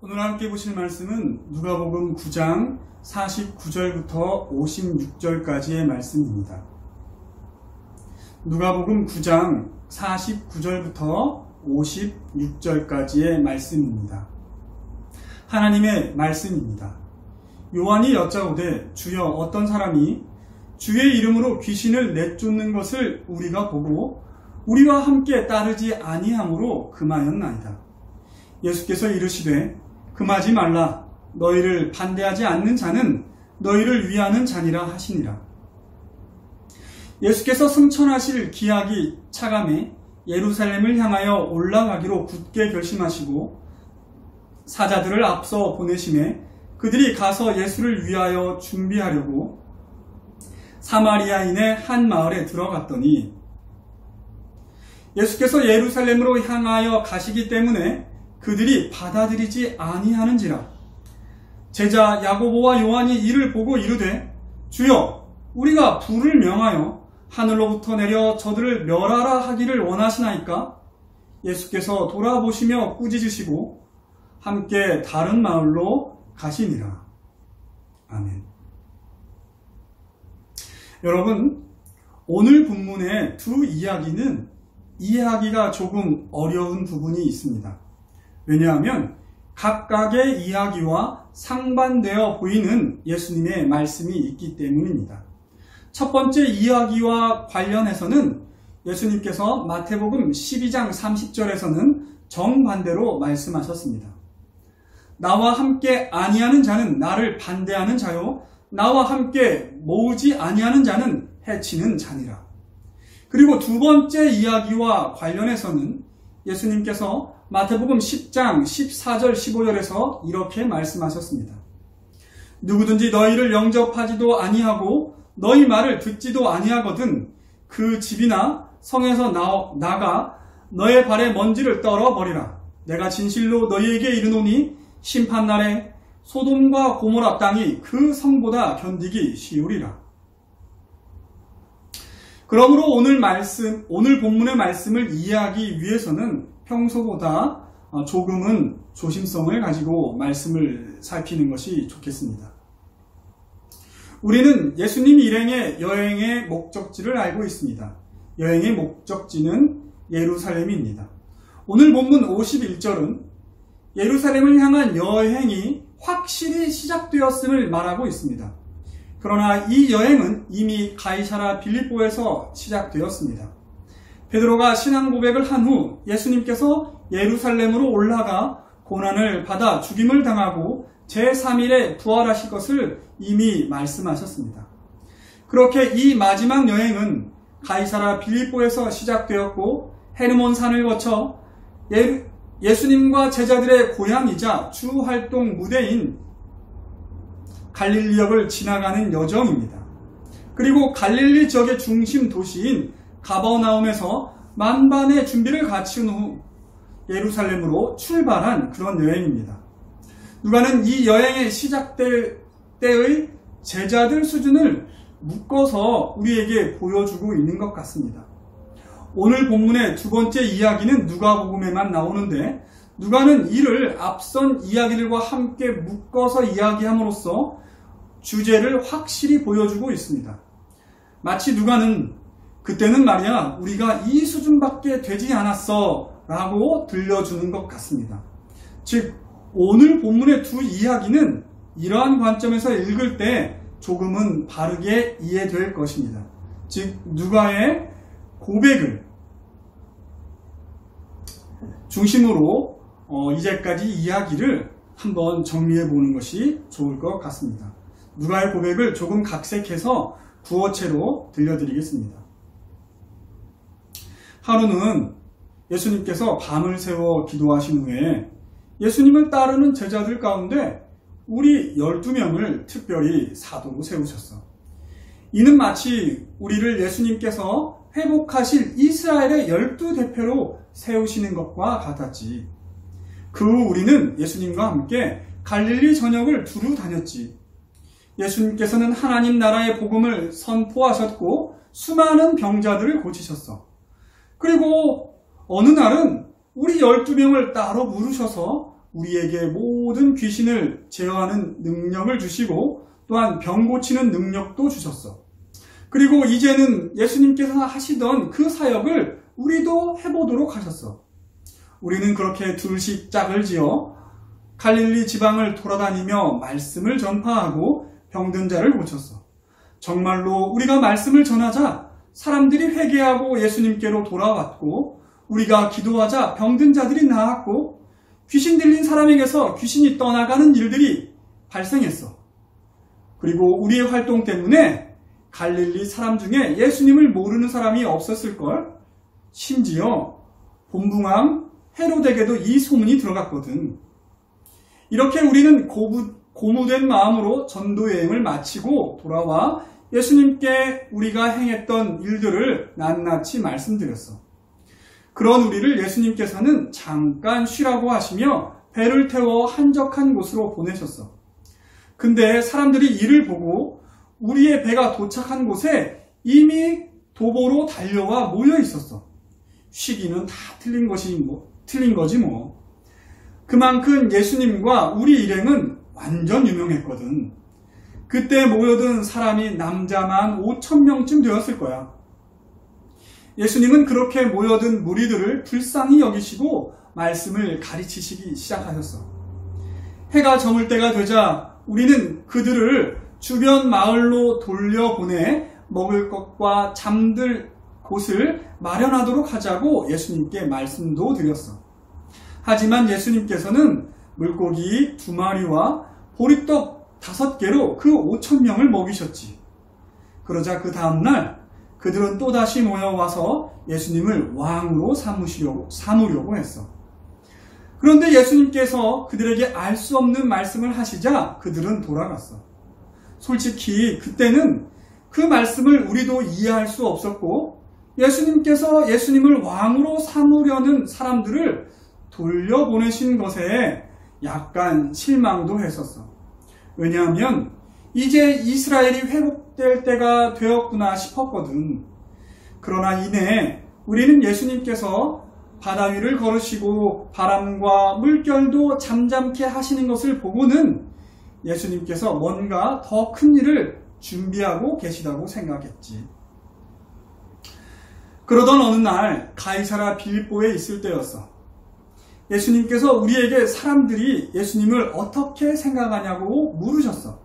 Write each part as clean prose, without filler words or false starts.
오늘 함께 보실 말씀은 누가복음 9장 49절부터 56절까지의 말씀입니다. 누가복음 9장 49절부터 56절까지의 말씀입니다. 하나님의 말씀입니다. 요한이 여짜오되 주여 어떤 사람이 주의 이름으로 귀신을 내쫓는 것을 우리가 보고 우리와 함께 따르지 아니함으로 금하였나이다. 예수께서 이르시되 금하지 말라. 너희를 반대하지 않는 자는 너희를 위하는 자니라 하시니라. 예수께서 승천하실 기약이 차감해 예루살렘을 향하여 올라가기로 굳게 결심하시고 사자들을 앞서 보내심에 그들이 가서 예수를 위하여 준비하려고 사마리아인의 한 마을에 들어갔더니 예수께서 예루살렘으로 향하여 가시기 때문에 그들이 받아들이지 아니하는지라. 제자 야고보와 요한이 이를 보고 이르되 주여 우리가 불을 명하여 하늘로부터 내려 저들을 멸하라 하기를 원하시나이까? 예수께서 돌아보시며 꾸짖으시고 함께 다른 마을로 가시니라. 아멘. 여러분, 오늘 본문의 두 이야기는 이해하기가 조금 어려운 부분이 있습니다. 왜냐하면 각각의 이야기와 상반되어 보이는 예수님의 말씀이 있기 때문입니다. 첫 번째 이야기와 관련해서는 예수님께서 마태복음 12장 30절에서는 정반대로 말씀하셨습니다. 나와 함께 아니하는 자는 나를 반대하는 자요 나와 함께 모으지 아니하는 자는 해치는 자니라. 그리고 두 번째 이야기와 관련해서는 예수님께서 마태복음 10장 14절 15절에서 이렇게 말씀하셨습니다. 누구든지 너희를 영접하지도 아니하고 너희 말을 듣지도 아니하거든 그 집이나 성에서 나가 너의 발에 먼지를 떨어버리라. 내가 진실로 너희에게 이르노니 심판날에 소돔과 고모라 땅이 그 성보다 견디기 쉬우리라. 그러므로 오늘 본문의 말씀을 이해하기 위해서는 평소보다 조금은 조심성을 가지고 말씀을 살피는 것이 좋겠습니다. 우리는 예수님 일행의 여행의 목적지를 알고 있습니다. 여행의 목적지는 예루살렘입니다. 오늘 본문 51절은 예루살렘을 향한 여행이 확실히 시작되었음을 말하고 있습니다. 그러나 이 여행은 이미 가이사랴 빌립보에서 시작되었습니다. 베드로가 신앙 고백을 한 후 예수님께서 예루살렘으로 올라가 고난을 받아 죽임을 당하고 제3일에 부활하실 것을 이미 말씀하셨습니다. 그렇게 이 마지막 여행은 가이사랴 빌립보에서 시작되었고 헤르몬 산을 거쳐 예수님과 제자들의 고향이자 주 활동 무대인 갈릴리역을 지나가는 여정입니다. 그리고 갈릴리 지역의 중심 도시인 가버나움에서 만반의 준비를 갖춘 후 예루살렘으로 출발한 그런 여행입니다. 누가는 이 여행의 시작될 때의 제자들 수준을 묶어서 우리에게 보여주고 있는 것 같습니다. 오늘 본문의 두 번째 이야기는 누가복음에만 나오는데 누가는 이를 앞선 이야기들과 함께 묶어서 이야기함으로써 주제를 확실히 보여주고 있습니다. 마치 누가는 그때는 말이야 우리가 이 수준밖에 되지 않았어 라고 들려주는 것 같습니다. 즉 오늘 본문의 두 이야기는 이러한 관점에서 읽을 때 조금은 바르게 이해될 것입니다. 즉 누가의 고백을 중심으로 이제까지 이야기를 한번 정리해 보는 것이 좋을 것 같습니다. 누가의 고백을 조금 각색해서 구어체로 들려드리겠습니다. 하루는 예수님께서 밤을 새워 기도하신 후에 예수님을 따르는 제자들 가운데 우리 12명을 특별히 사도로 세우셨어. 이는 마치 우리를 예수님께서 회복하실 이스라엘의 12대표로 세우시는 것과 같았지. 그 후 우리는 예수님과 함께 갈릴리 전역을 두루 다녔지. 예수님께서는 하나님 나라의 복음을 선포하셨고 수많은 병자들을 고치셨어. 그리고 어느 날은 우리 12명을 따로 부르셔서 우리에게 모든 귀신을 제어하는 능력을 주시고 또한 병 고치는 능력도 주셨어. 그리고 이제는 예수님께서 하시던 그 사역을 우리도 해보도록 하셨어. 우리는 그렇게 둘씩 짝을 지어 갈릴리 지방을 돌아다니며 말씀을 전파하고 병든 자를 고쳤어. 정말로 우리가 말씀을 전하자 사람들이 회개하고 예수님께로 돌아왔고, 우리가 기도하자 병든 자들이 나았고, 귀신 들린 사람에게서 귀신이 떠나가는 일들이 발생했어. 그리고 우리의 활동 때문에 갈릴리 사람 중에 예수님을 모르는 사람이 없었을걸. 심지어 본붕왕 헤로데게도 이 소문이 들어갔거든. 이렇게 우리는 고무된 마음으로 전도 여행을 마치고 돌아와 예수님께 우리가 행했던 일들을 낱낱이 말씀드렸어. 그런 우리를 예수님께서는 잠깐 쉬라고 하시며 배를 태워 한적한 곳으로 보내셨어. 근데 사람들이 이를 보고 우리의 배가 도착한 곳에 이미 도보로 달려와 모여 있었어. 쉬기는 다 틀린 거지 뭐. 그만큼 예수님과 우리 일행은 완전 유명했거든. 그때 모여든 사람이 남자만 5,000명쯤 되었을 거야. 예수님은 그렇게 모여든 무리들을 불쌍히 여기시고 말씀을 가르치시기 시작하셨어. 해가 저물 때가 되자 우리는 그들을 주변 마을로 돌려보내 먹을 것과 잠들 곳을 마련하도록 하자고 예수님께 말씀도 드렸어. 하지만 예수님께서는 물고기 2마리와 보리떡 5개로 그 5,000명을 먹이셨지. 그러자 그 다음날 그들은 또다시 모여와서 예수님을 왕으로 삼으려고 했어. 그런데 예수님께서 그들에게 알 수 없는 말씀을 하시자 그들은 돌아갔어. 솔직히 그때는 그 말씀을 우리도 이해할 수 없었고, 예수님께서 예수님을 왕으로 삼으려는 사람들을 돌려보내신 것에 약간 실망도 했었어. 왜냐하면 이제 이스라엘이 회복될 때가 되었구나 싶었거든. 그러나 이내 우리는 예수님께서 바다 위를 걸으시고 바람과 물결도 잠잠케 하시는 것을 보고는 예수님께서 뭔가 더 큰 일을 준비하고 계시다고 생각했지. 그러던 어느 날 가이사랴 빌립보에 있을 때였어. 예수님께서 우리에게 사람들이 예수님을 어떻게 생각하냐고 물으셨어.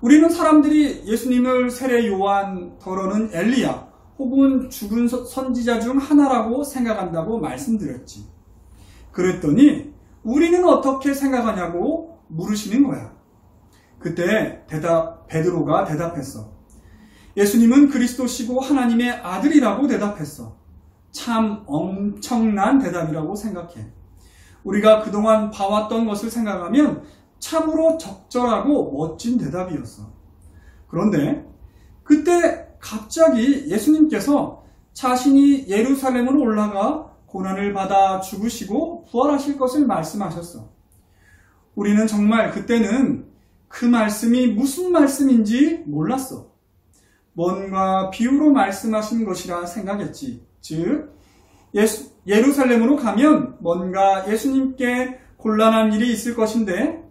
우리는 사람들이 예수님을 세례 요한, 더러는 엘리야 혹은 죽은 선지자 중 하나라고 생각한다고 말씀드렸지. 그랬더니 우리는 어떻게 생각하냐고 물으시는 거야. 그때 베드로가 대답했어. 예수님은 그리스도시고 하나님의 아들이라고 대답했어. 참 엄청난 대답이라고 생각해. 우리가 그동안 봐왔던 것을 생각하면 참으로 적절하고 멋진 대답이었어. 그런데 그때 갑자기 예수님께서 자신이 예루살렘으로 올라가 고난을 받아 죽으시고 부활하실 것을 말씀하셨어. 우리는 정말 그때는 그 말씀이 무슨 말씀인지 몰랐어. 뭔가 비유로 말씀하신 것이라 생각했지. 즉 예루살렘으로 가면 뭔가 예수님께 곤란한 일이 있을 것인데,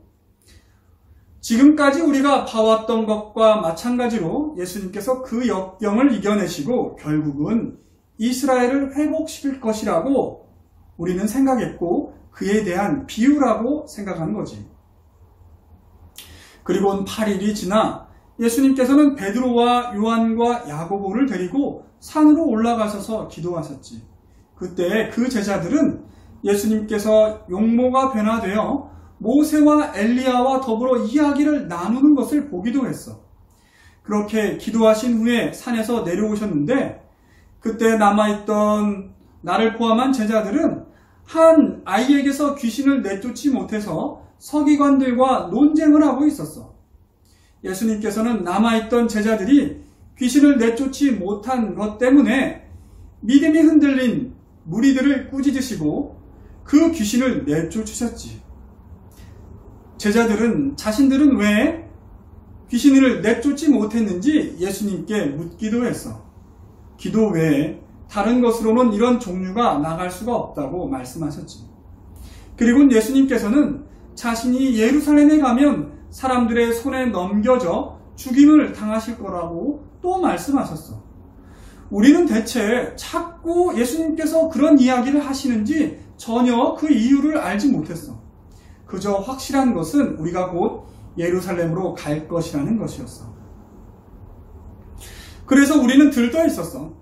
지금까지 우리가 봐왔던 것과 마찬가지로 예수님께서 그 역경을 이겨내시고 결국은 이스라엘을 회복시킬 것이라고 우리는 생각했고, 그에 대한 비유라고 생각한 거지. 그리고는 8일이 지나 예수님께서는 베드로와 요한과 야고보를 데리고 산으로 올라가셔서 기도하셨지. 그때 그 제자들은 예수님께서 용모가 변화되어 모세와 엘리야와 더불어 이야기를 나누는 것을 보기도 했어. 그렇게 기도하신 후에 산에서 내려오셨는데, 그때 남아있던 나를 포함한 제자들은 한 아이에게서 귀신을 내쫓지 못해서 서기관들과 논쟁을 하고 있었어. 예수님께서는 남아있던 제자들이 귀신을 내쫓지 못한 것 때문에 믿음이 흔들린 무리들을 꾸짖으시고 그 귀신을 내쫓으셨지. 제자들은 자신들은 왜 귀신을 내쫓지 못했는지 예수님께 묻기도 했어. 기도 외에 다른 것으로는 이런 종류가 나갈 수가 없다고 말씀하셨지. 그리고 예수님께서는 자신이 예루살렘에 가면 사람들의 손에 넘겨져 죽임을 당하실 거라고 또 말씀하셨어. 우리는 대체 자꾸 예수님께서 그런 이야기를 하시는지 전혀 그 이유를 알지 못했어. 그저 확실한 것은 우리가 곧 예루살렘으로 갈 것이라는 것이었어. 그래서 우리는 들떠 있었어.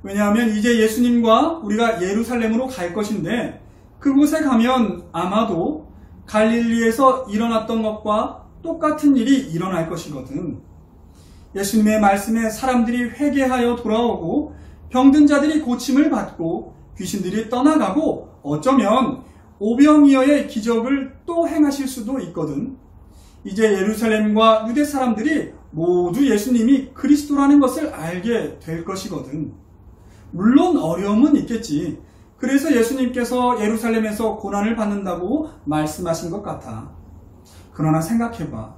왜냐하면 이제 예수님과 우리가 예루살렘으로 갈 것인데 그곳에 가면 아마도 갈릴리에서 일어났던 것과 똑같은 일이 일어날 것이거든. 예수님의 말씀에 사람들이 회개하여 돌아오고 병든 자들이 고침을 받고 귀신들이 떠나가고 어쩌면 오병이어의 기적을 또 행하실 수도 있거든. 이제 예루살렘과 유대 사람들이 모두 예수님이 그리스도라는 것을 알게 될 것이거든. 물론 어려움은 있겠지. 그래서 예수님께서 예루살렘에서 고난을 받는다고 말씀하신 것 같아. 그러나 생각해봐.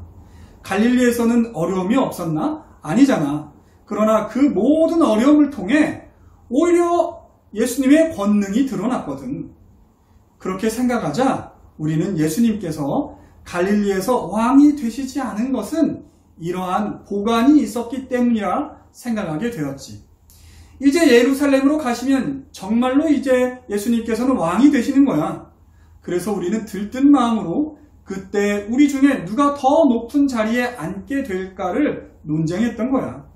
갈릴리에서는 어려움이 없었나? 아니잖아. 그러나 그 모든 어려움을 통해 오히려 예수님의 권능이 드러났거든. 그렇게 생각하자 우리는 예수님께서 갈릴리에서 왕이 되시지 않은 것은 이러한 보관이 있었기 때문이라 생각하게 되었지. 이제 예루살렘으로 가시면 정말로 이제 예수님께서는 왕이 되시는 거야. 그래서 우리는 들뜬 마음으로 그때 우리 중에 누가 더 높은 자리에 앉게 될까를 논쟁했던 거야.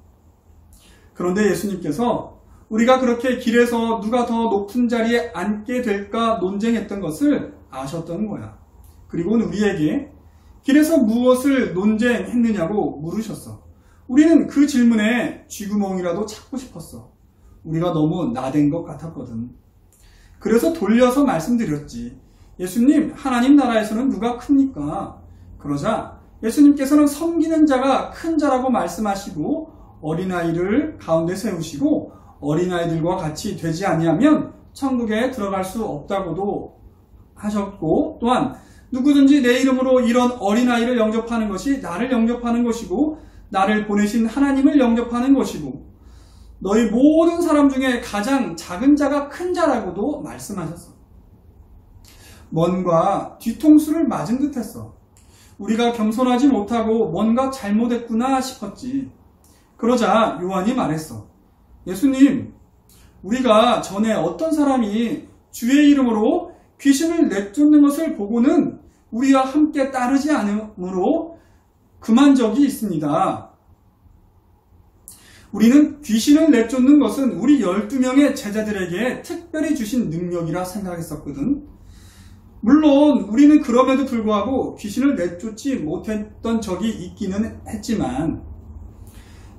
그런데 예수님께서 우리가 그렇게 길에서 누가 더 높은 자리에 앉게 될까 논쟁했던 것을 아셨던 거야. 그리고는 우리에게 길에서 무엇을 논쟁했느냐고 물으셨어. 우리는 그 질문에 쥐구멍이라도 찾고 싶었어. 우리가 너무 나댄 것 같았거든. 그래서 돌려서 말씀드렸지. 예수님, 하나님 나라에서는 누가 큽니까? 그러자 예수님께서는 섬기는 자가 큰 자라고 말씀하시고 어린아이를 가운데 세우시고 어린아이들과 같이 되지 아니하면 천국에 들어갈 수 없다고도 하셨고, 또한 누구든지 내 이름으로 이런 어린아이를 영접하는 것이 나를 영접하는 것이고 나를 보내신 하나님을 영접하는 것이고 너희 모든 사람 중에 가장 작은 자가 큰 자라고도 말씀하셨어. 뭔가 뒤통수를 맞은 듯 했어. 우리가 겸손하지 못하고 뭔가 잘못했구나 싶었지. 그러자 요한이 말했어. 예수님, 우리가 전에 어떤 사람이 주의 이름으로 귀신을 내쫓는 것을 보고는 우리와 함께 따르지 않으므로 그만 적이 있습니다. 우리는 귀신을 내쫓는 것은 우리 12명의 제자들에게 특별히 주신 능력이라 생각했었거든. 물론 우리는 그럼에도 불구하고 귀신을 내쫓지 못했던 적이 있기는 했지만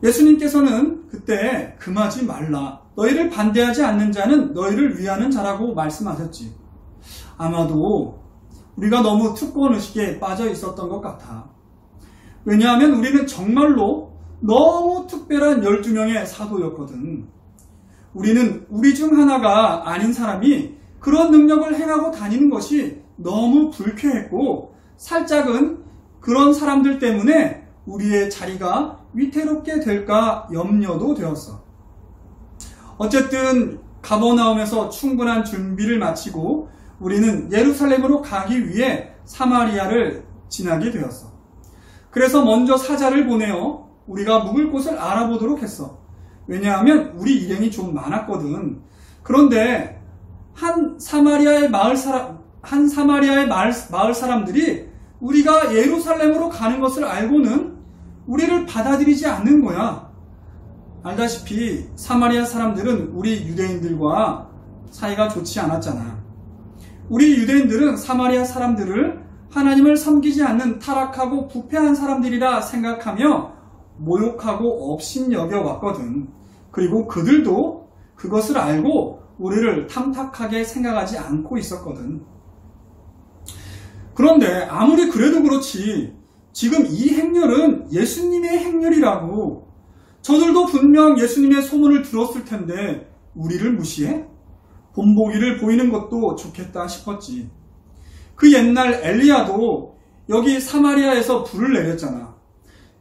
예수님께서는 그때 금하지 말라. 너희를 반대하지 않는 자는 너희를 위하는 자라고 말씀하셨지. 아마도 우리가 너무 특권의식에 빠져 있었던 것 같아. 왜냐하면 우리는 정말로 너무 특별한 12명의 사도였거든. 우리는 우리 중 하나가 아닌 사람이 그런 능력을 행하고 다니는 것이 너무 불쾌했고 살짝은 그런 사람들 때문에 우리의 자리가 위태롭게 될까 염려도 되었어. 어쨌든 가버나움에서 충분한 준비를 마치고 우리는 예루살렘으로 가기 위해 사마리아를 지나게 되었어. 그래서 먼저 사자를 보내어 우리가 묵을 곳을 알아보도록 했어. 왜냐하면 우리 일행이 좀 많았거든. 그런데 한 사마리아의 마을 사람들이 우리가 예루살렘으로 가는 것을 알고는 우리를 받아들이지 않는 거야. 알다시피 사마리아 사람들은 우리 유대인들과 사이가 좋지 않았잖아. 우리 유대인들은 사마리아 사람들을 하나님을 섬기지 않는 타락하고 부패한 사람들이라 생각하며 모욕하고 업신여겨 왔거든. 그리고 그들도 그것을 알고 우리를 탐탁하게 생각하지 않고 있었거든. 그런데 아무리 그래도 그렇지 지금 이 행렬은 예수님의 행렬이라고. 저들도 분명 예수님의 소문을 들었을 텐데 우리를 무시해? 본보기를 보이는 것도 좋겠다 싶었지. 그 옛날 엘리야도 여기 사마리아에서 불을 내렸잖아.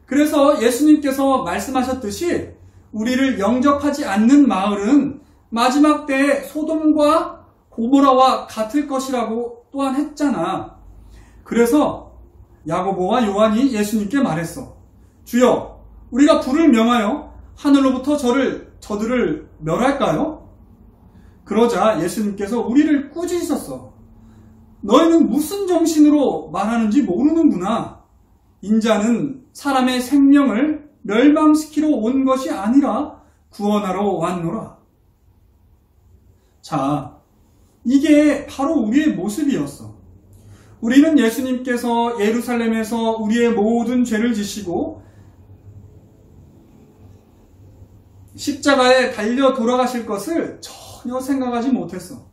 그래서 예수님께서 말씀하셨듯이 우리를 영접하지 않는 마을은 마지막 때에 소돔과 고모라와 같을 것이라고 또한 했잖아. 그래서 야고보와 요한이 예수님께 말했어. 주여, 우리가 불을 명하여 하늘로부터 저들을 멸할까요? 그러자 예수님께서 우리를 꾸짖으셨어. 너희는 무슨 정신으로 말하는지 모르는구나. 인자는 사람의 생명을 멸망시키러 온 것이 아니라 구원하러 왔노라. 자, 이게 바로 우리의 모습이었어. 우리는 예수님께서 예루살렘에서 우리의 모든 죄를 지시고 십자가에 달려 돌아가실 것을 전혀 생각하지 못했어.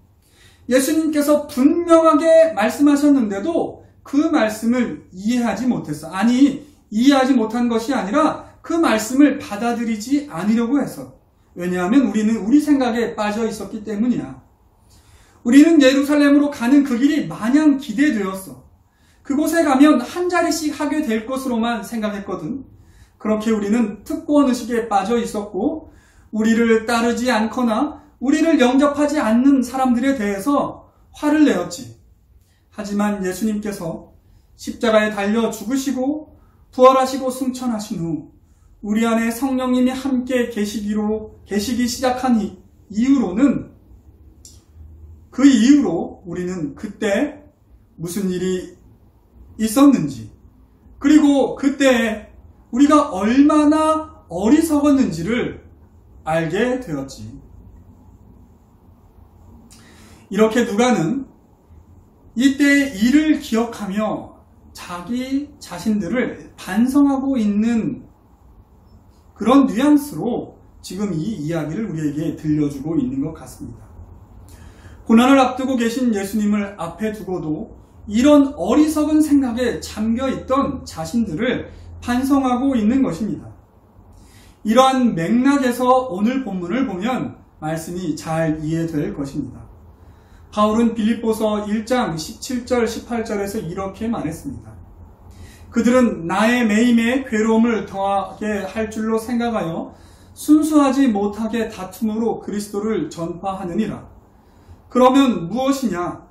예수님께서 분명하게 말씀하셨는데도 그 말씀을 이해하지 못했어. 아니, 이해하지 못한 것이 아니라 그 말씀을 받아들이지 않으려고 했어. 왜냐하면 우리는 우리 생각에 빠져 있었기 때문이야. 우리는 예루살렘으로 가는 그 길이 마냥 기대되었어. 그곳에 가면 한 자리씩 하게 될 것으로만 생각했거든. 그렇게 우리는 특권의식에 빠져 있었고, 우리를 따르지 않거나 우리를 영접하지 않는 사람들에 대해서 화를 내었지. 하지만 예수님께서 십자가에 달려 죽으시고 부활하시고 승천하신 후 우리 안에 성령님이 함께 계시기 시작한 이후로는, 그 이후로 우리는 그때 무슨 일이 있었는지, 그리고 그때 우리가 얼마나 어리석었는지를 알게 되었지. 이렇게 누가는 이때의 일을 기억하며 자기 자신들을 반성하고 있는 그런 뉘앙스로 지금 이 이야기를 우리에게 들려주고 있는 것 같습니다. 고난을 앞두고 계신 예수님을 앞에 두고도 이런 어리석은 생각에 잠겨있던 자신들을 반성하고 있는 것입니다. 이러한 맥락에서 오늘 본문을 보면 말씀이 잘 이해될 것입니다. 바울은 빌립보서 1장 17절 18절에서 이렇게 말했습니다. 그들은 나의 매임에 괴로움을 더하게 할 줄로 생각하여 순수하지 못하게 다툼으로 그리스도를 전파하느니라. 그러면 무엇이냐?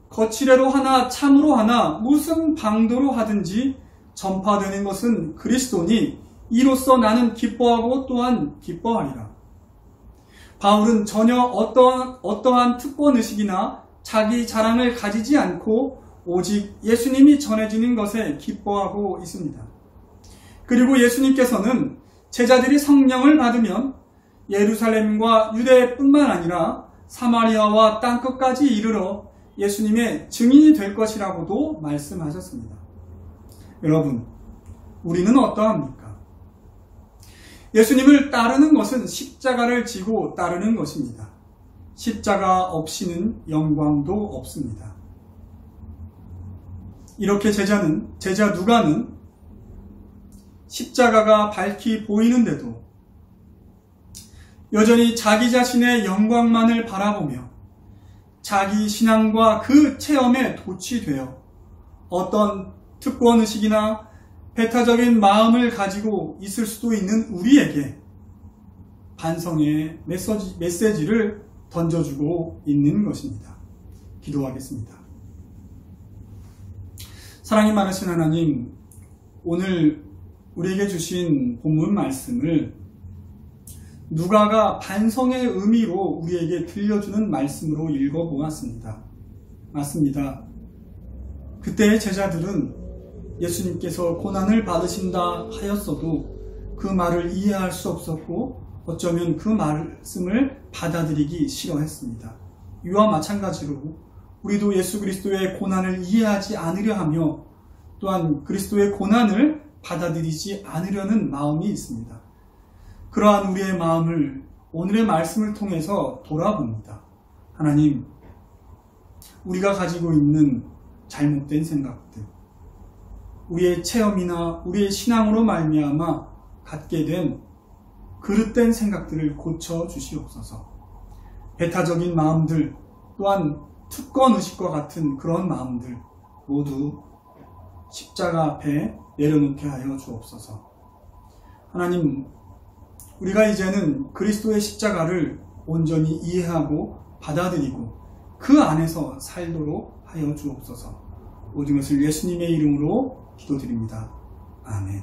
거칠애로 하나 참으로 하나 무슨 방도로 하든지 전파되는 것은 그리스도니 이로써 나는 기뻐하고 또한 기뻐하리라. 바울은 전혀 어떠한 특권의식이나 자기 자랑을 가지지 않고 오직 예수님이 전해지는 것에 기뻐하고 있습니다. 그리고 예수님께서는 제자들이 성령을 받으면 예루살렘과 유대뿐만 아니라 사마리아와 땅끝까지 이르러 예수님의 증인이 될 것이라고도 말씀하셨습니다. 여러분, 우리는 어떠합니까? 예수님을 따르는 것은 십자가를 지고 따르는 것입니다. 십자가 없이는 영광도 없습니다. 이렇게 제자 누가는 십자가가 밝히 보이는데도 여전히 자기 자신의 영광만을 바라보며 자기 신앙과 그 체험에 도취되어 어떤 특권의식이나 배타적인 마음을 가지고 있을 수도 있는 우리에게 반성의 메시지를 던져주고 있는 것입니다. 기도하겠습니다. 사랑이 많으신 하나님, 오늘 우리에게 주신 본문 말씀을 누가가 반성의 의미로 우리에게 들려주는 말씀으로 읽어보았습니다. 맞습니다. 그때의 제자들은 예수님께서 고난을 받으신다 하였어도 그 말을 이해할 수 없었고 어쩌면 그 말씀을 받아들이기 싫어했습니다. 이와 마찬가지로 우리도 예수 그리스도의 고난을 이해하지 않으려 하며 또한 그리스도의 고난을 받아들이지 않으려는 마음이 있습니다. 그러한 우리의 마음을 오늘의 말씀을 통해서 돌아봅니다. 하나님, 우리가 가지고 있는 잘못된 생각들, 우리의 체험이나 우리의 신앙으로 말미암아 갖게 된 그릇된 생각들을 고쳐 주시옵소서. 배타적인 마음들, 또한 특권의식과 같은 그런 마음들 모두 십자가 앞에 내려놓게 하여 주옵소서. 하나님, 우리가 이제는 그리스도의 십자가를 온전히 이해하고 받아들이고 그 안에서 살도록 하여 주옵소서. 모든 것을 예수님의 이름으로 기도드립니다. 아멘.